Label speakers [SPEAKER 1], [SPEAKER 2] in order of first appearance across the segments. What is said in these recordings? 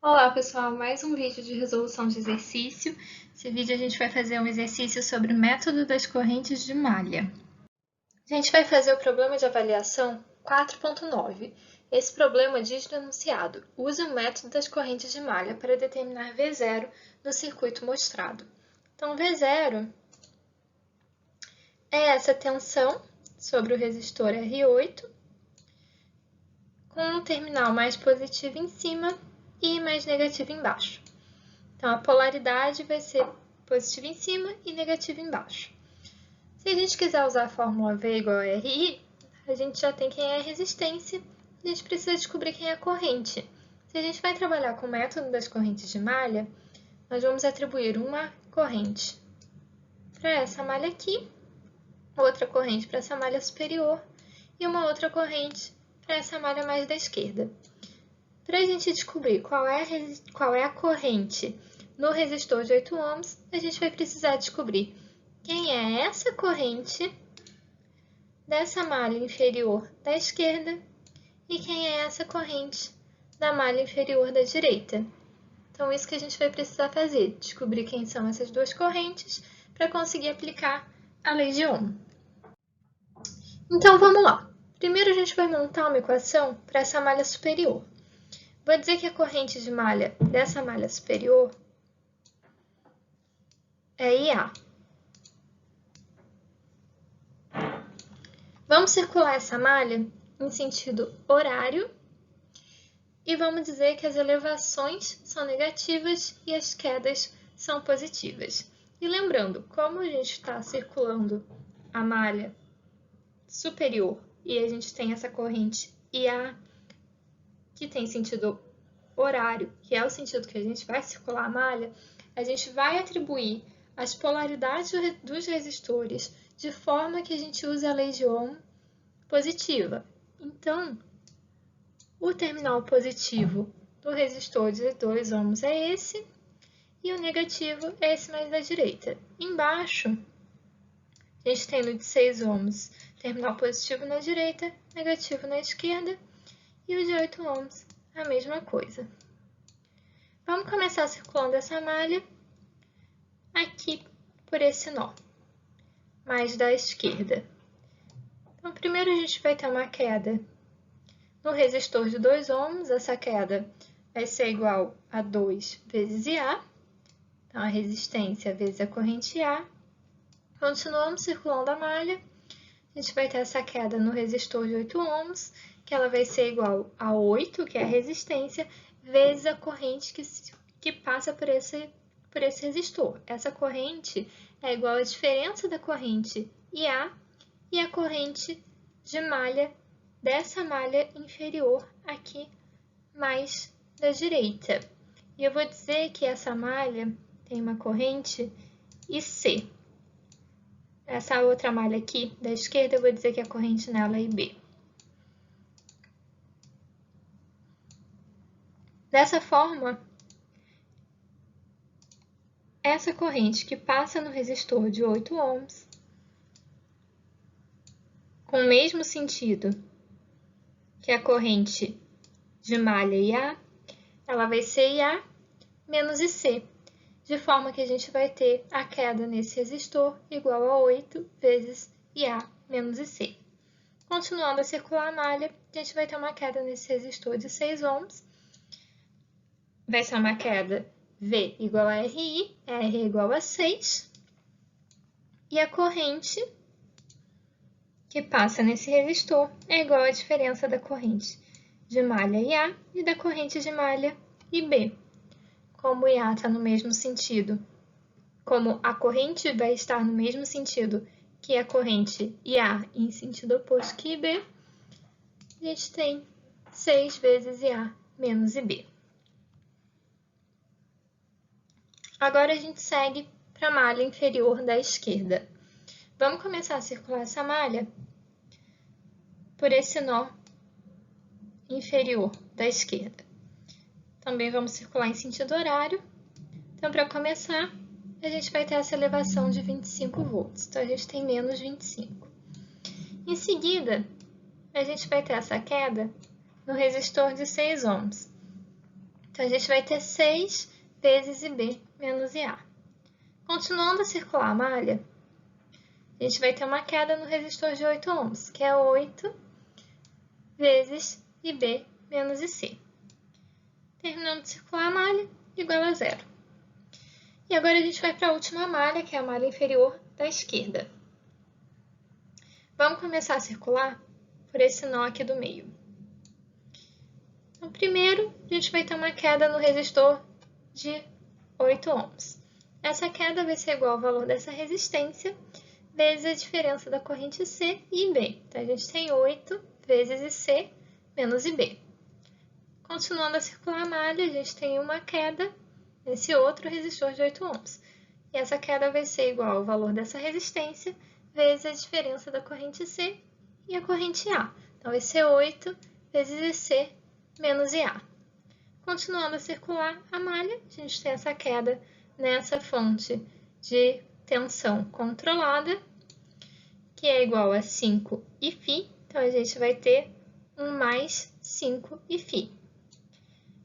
[SPEAKER 1] Olá pessoal, mais um vídeo de resolução de exercício. Esse vídeo a gente vai fazer um exercício sobre o método das correntes de malha. A gente vai fazer o problema de avaliação 4.9. Esse problema diz no enunciado: use o método das correntes de malha para determinar V0 no circuito mostrado. Então, V0 é essa tensão sobre o resistor R8, com um terminal mais positivo em cima e mais negativo embaixo. Então, a polaridade vai ser positiva em cima e negativa embaixo. Se a gente quiser usar a fórmula V igual a RI, a gente já tem quem é a resistência, a gente precisa descobrir quem é a corrente. Se a gente vai trabalhar com o método das correntes de malha, nós vamos atribuir uma corrente para essa malha aqui, outra corrente para essa malha superior e uma outra corrente para essa malha mais da esquerda. Para a gente descobrir qual é a corrente no resistor de 8 ohms, a gente vai precisar descobrir quem é essa corrente dessa malha inferior da esquerda e quem é essa corrente da malha inferior da direita. Então, isso que a gente vai precisar fazer, descobrir quem são essas duas correntes para conseguir aplicar a lei de Ohm. Então, vamos lá. Primeiro, a gente vai montar uma equação para essa malha superior. Vou dizer que a corrente de malha dessa malha superior é IA. Vamos circular essa malha em sentido horário e vamos dizer que as elevações são negativas e as quedas são positivas. E lembrando, como a gente está circulando a malha superior e a gente tem essa corrente IA que tem sentido horário, que é o sentido que a gente vai circular a malha, a gente vai atribuir as polaridades dos resistores de forma que a gente use a lei de Ohm positiva. Então, o terminal positivo do resistor de 2 ohms é esse, e o negativo é esse mais da direita. Embaixo, a gente tem no de 6 ohms, terminal positivo na direita, negativo na esquerda, e o de 8 ohms, a mesma coisa. Vamos começar circulando essa malha aqui por esse nó, mais da esquerda. Então, primeiro a gente vai ter uma queda no resistor de 2 ohms, essa queda vai ser igual a 2 vezes IA, então a resistência vezes a corrente IA. Continuamos circulando a malha, a gente vai ter essa queda no resistor de 8 ohms, que ela vai ser igual a 8, que é a resistência, vezes a corrente que passa por esse resistor. Essa corrente é igual à diferença da corrente IA e a corrente de malha dessa malha inferior aqui mais da direita. E eu vou dizer que essa malha tem uma corrente IC. Essa outra malha aqui da esquerda, eu vou dizer que a corrente nela é IB. Dessa forma, essa corrente que passa no resistor de 8 ohms, com o mesmo sentido que a corrente de malha IA, ela vai ser IA menos IC, de forma que a gente vai ter a queda nesse resistor igual a 8 vezes IA menos IC. Continuando a circular a malha, a gente vai ter uma queda nesse resistor de 6 ohms, vai ser uma queda V igual a RI, R igual a 6, e a corrente que passa nesse resistor é igual à diferença da corrente de malha IA e da corrente de malha IB. Como IA está no mesmo sentido, como a corrente vai estar no mesmo sentido que a corrente IA em sentido oposto que IB, a gente tem 6 vezes IA menos IB. Agora a gente segue para a malha inferior da esquerda. Vamos começar a circular essa malha por esse nó inferior da esquerda. Também vamos circular em sentido horário. Então, para começar, a gente vai ter essa elevação de 25 volts. Então, a gente tem menos 25. Em seguida, a gente vai ter essa queda no resistor de 6 ohms. Então, a gente vai ter 6 vezes IB menos IA. Continuando a circular a malha, a gente vai ter uma queda no resistor de 8 ohms, que é 8 vezes IB menos IC. Terminando de circular a malha, igual a 0. E agora a gente vai para a última malha, que é a malha inferior da esquerda. Vamos começar a circular por esse nó aqui do meio. Então, primeiro, a gente vai ter uma queda no resistor de 8 ohms. Essa queda vai ser igual ao valor dessa resistência vezes a diferença da corrente C e IB. Então, a gente tem 8 vezes IC menos IB. Continuando a circular a malha, a gente tem uma queda nesse outro resistor de 8 ohms. E essa queda vai ser igual ao valor dessa resistência vezes a diferença da corrente C e a corrente A. Então, vai ser 8 vezes IC menos IA. Continuando a circular a malha, a gente tem essa queda nessa fonte de tensão controlada, que é igual a 5 Iφ. Então, a gente vai ter um mais 5 Iφ.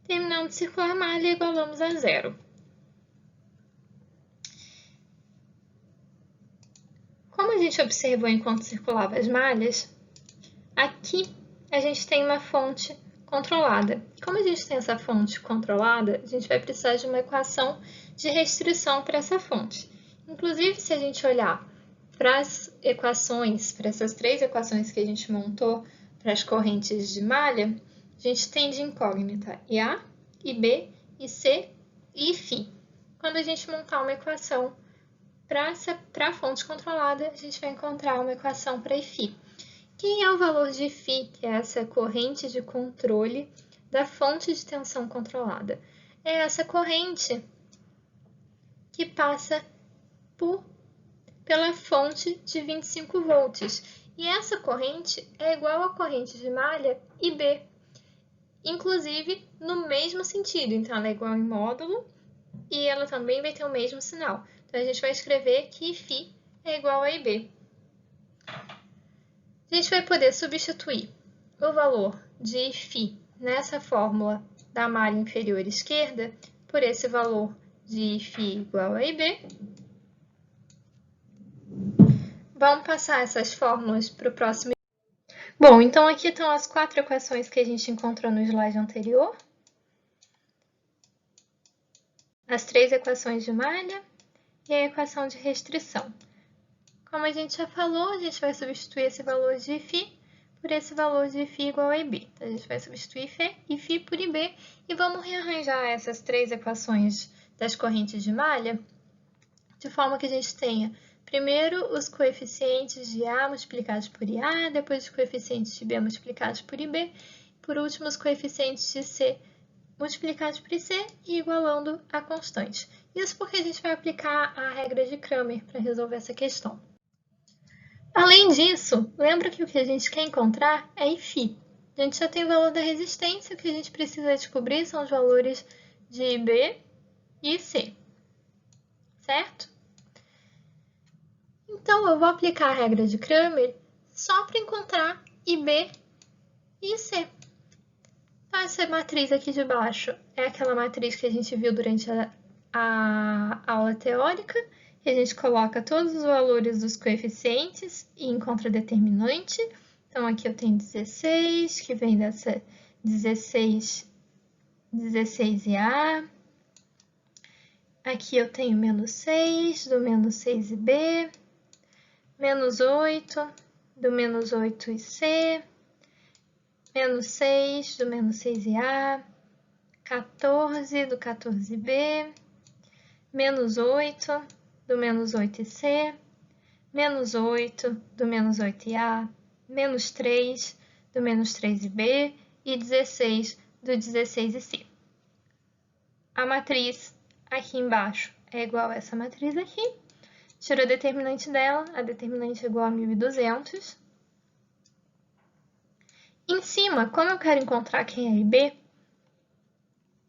[SPEAKER 1] Terminando de circular a malha, igualamos a 0. Como a gente observou enquanto circulava as malhas, aqui a gente tem uma fonte controlada. Como a gente tem essa fonte controlada, a gente vai precisar de uma equação de restrição para essa fonte. Inclusive, se a gente olhar para as equações, para essas 3 equações que a gente montou para as correntes de malha, a gente tem de incógnita IA, IB, IC e Iφ. Quando a gente montar uma equação para a fonte controlada, a gente vai encontrar uma equação para Iφ. Quem é o valor de Φ, que é essa corrente de controle da fonte de tensão controlada? É essa corrente que passa pela fonte de 25 volts. E essa corrente é igual à corrente de malha IB, inclusive no mesmo sentido. Então, ela é igual em módulo e ela também vai ter o mesmo sinal. Então, a gente vai escrever que Φ é igual a IB. A gente vai poder substituir o valor de Φ nessa fórmula da malha inferior esquerda por esse valor de Φ igual a IB. Vamos passar essas fórmulas para o próximo. Bom, então aqui estão as 4 equações que a gente encontrou no slide anterior. As 3 equações de malha e a equação de restrição. Como a gente já falou, a gente vai substituir esse valor de Φ por esse valor de Φ igual a IB. Então, a gente vai substituir Φ por IB e vamos rearranjar essas 3 equações das correntes de malha de forma que a gente tenha primeiro os coeficientes de A multiplicados por IA, depois os coeficientes de B multiplicados por IB, por último os coeficientes de C multiplicados por IC e igualando a constante. Isso porque a gente vai aplicar a regra de Cramer para resolver essa questão. Além disso, lembra que o que a gente quer encontrar é Iφ. A gente já tem o valor da resistência, o que a gente precisa descobrir são os valores de IB e IC, certo? Então, eu vou aplicar a regra de Cramer só para encontrar IB e IC. Então, essa matriz aqui de baixo é aquela matriz que a gente viu durante a aula teórica, e a gente coloca todos os valores dos coeficientes e encontra determinante. Então, aqui eu tenho 16, que vem dessa 16IA. Aqui eu tenho menos 6, do menos 6IB. Menos 8, do menos 8IC. Menos 6, do menos 6IA. 14, do 14B. Menos 8, do menos 8IC, menos 8 do menos 8IA, menos 3 do menos 3IB e 16 do 16IC. A matriz aqui embaixo é igual a essa matriz aqui. Tira a determinante dela, a determinante é igual a 1.200. Em cima, como eu quero encontrar quem é IB,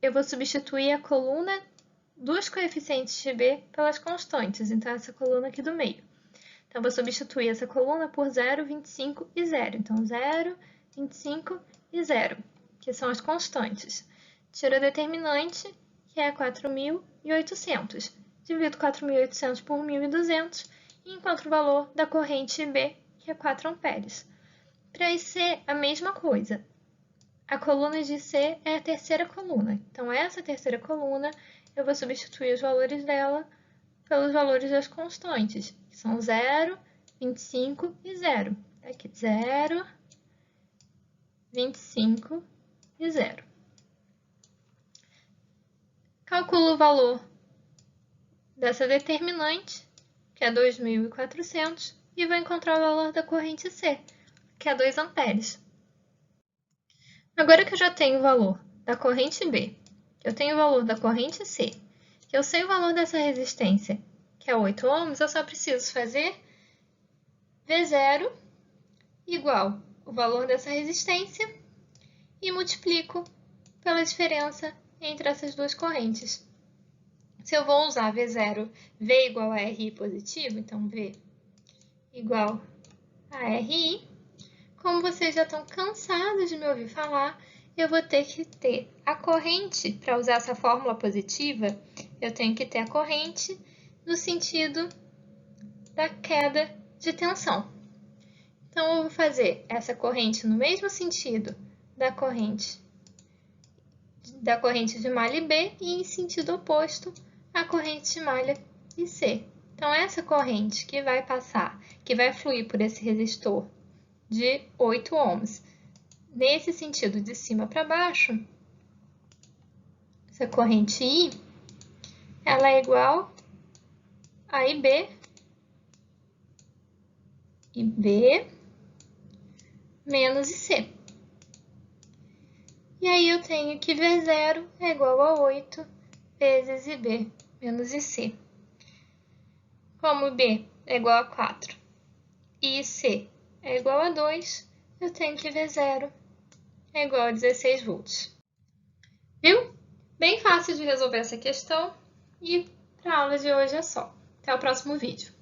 [SPEAKER 1] eu vou substituir a coluna dos coeficientes de B pelas constantes, então essa coluna aqui do meio. Então, eu vou substituir essa coluna por 0, 25 e 0. Então, 0, 25 e 0, que são as constantes. tiro a determinante, que é 4.800. Divido 4.800 por 1.200 e encontro o valor da corrente B, que é 4 amperes. Para IC, a mesma coisa. A coluna de C é a terceira coluna. Então, essa terceira coluna, eu vou substituir os valores dela pelos valores das constantes, que são 0, 25 e 0. Aqui, 0, 25 e 0. Calculo o valor dessa determinante, que é 2.400, e vou encontrar o valor da corrente C, que é 2 amperes. Agora que eu já tenho o valor da corrente B, que eu tenho o valor da corrente C, que eu sei o valor dessa resistência, que é 8 ohms, eu só preciso fazer V0 igual o valor dessa resistência e multiplico pela diferença entre essas duas correntes. Se eu vou usar V0, V igual a RI positivo, então V igual a RI, como vocês já estão cansados de me ouvir falar, eu vou ter que ter a corrente, para usar essa fórmula positiva, eu tenho que ter a corrente no sentido da queda de tensão. Então, eu vou fazer essa corrente no mesmo sentido da corrente de malha B e em sentido oposto à corrente de malha IC. Então, essa corrente que vai passar, que vai fluir por esse resistor de 8 ohms, nesse sentido de cima para baixo, essa corrente I, ela é igual a IB menos IC. E aí eu tenho que V0 é igual a 8 vezes IB menos IC. Como B é igual a 4 e IC é igual a 2, eu tenho que V0 é igual a 16 volts. Viu? Bem fácil de resolver essa questão e para a aula de hoje é só. Até o próximo vídeo.